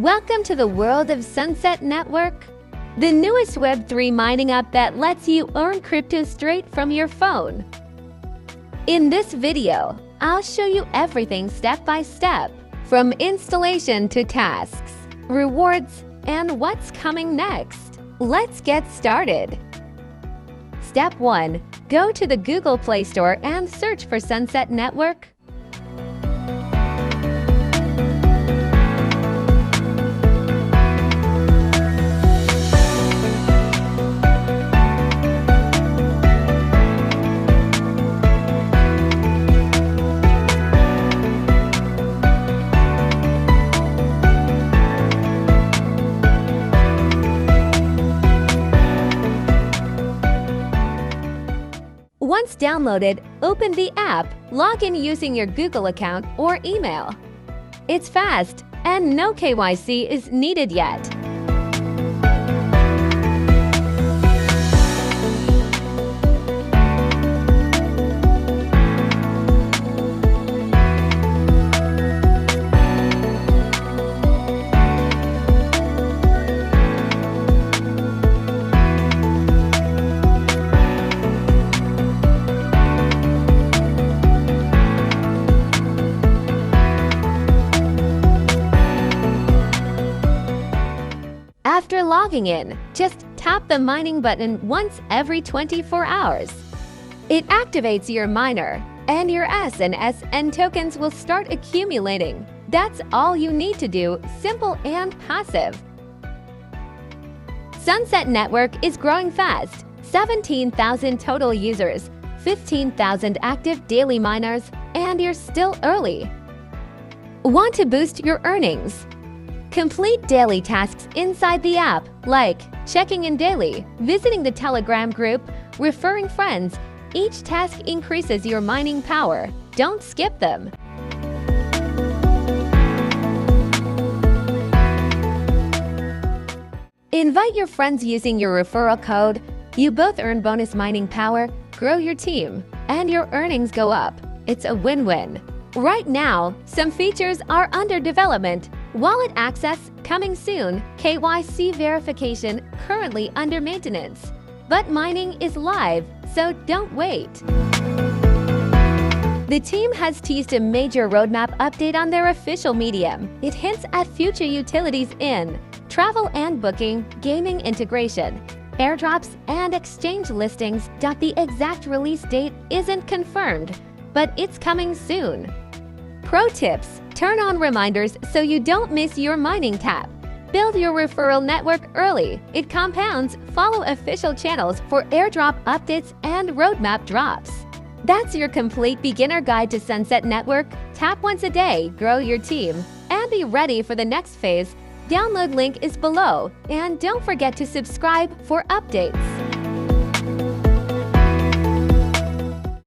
Welcome to the world of Sunset Network, the newest Web3 mining app that lets you earn crypto straight from your phone. In this video, I'll show you everything step by step, from installation to tasks, rewards, and what's coming next. Let's get started. Step 1. Go to the Google Play Store and search for Sunset Network. Once downloaded, open the app, log in using your Google account or email. It's fast, and no KYC is needed yet. After logging in, just tap the mining button once every 24 hours. It activates your miner, and your SNSN tokens will start accumulating. That's all you need to do, simple and passive. Sunset Network is growing fast. 17,000 total users, 15,000 active daily miners, and you're still early. Want to boost your earnings? Complete daily tasks inside the app, like checking in daily, visiting the Telegram group, referring friends. Each task increases your mining power. Don't skip them. Invite your friends using your referral code. You both earn bonus mining power, grow your team, and your earnings go up. It's a win-win. Right now, some features are under development. Wallet access coming soon, KYC verification currently under maintenance. But mining is live, so don't wait. The team has teased a major roadmap update on their official Medium. It hints at future utilities in travel and booking, gaming integration, airdrops, and exchange listings. The exact release date isn't confirmed, but it's coming soon. Pro tips: turn on reminders so you don't miss your mining tap. Build your referral network early. It compounds. Follow official channels for airdrop updates and roadmap drops. That's your complete beginner guide to Sunset Network. Tap once a day, grow your team, and be ready for the next phase. Download link is below, and don't forget to subscribe for updates.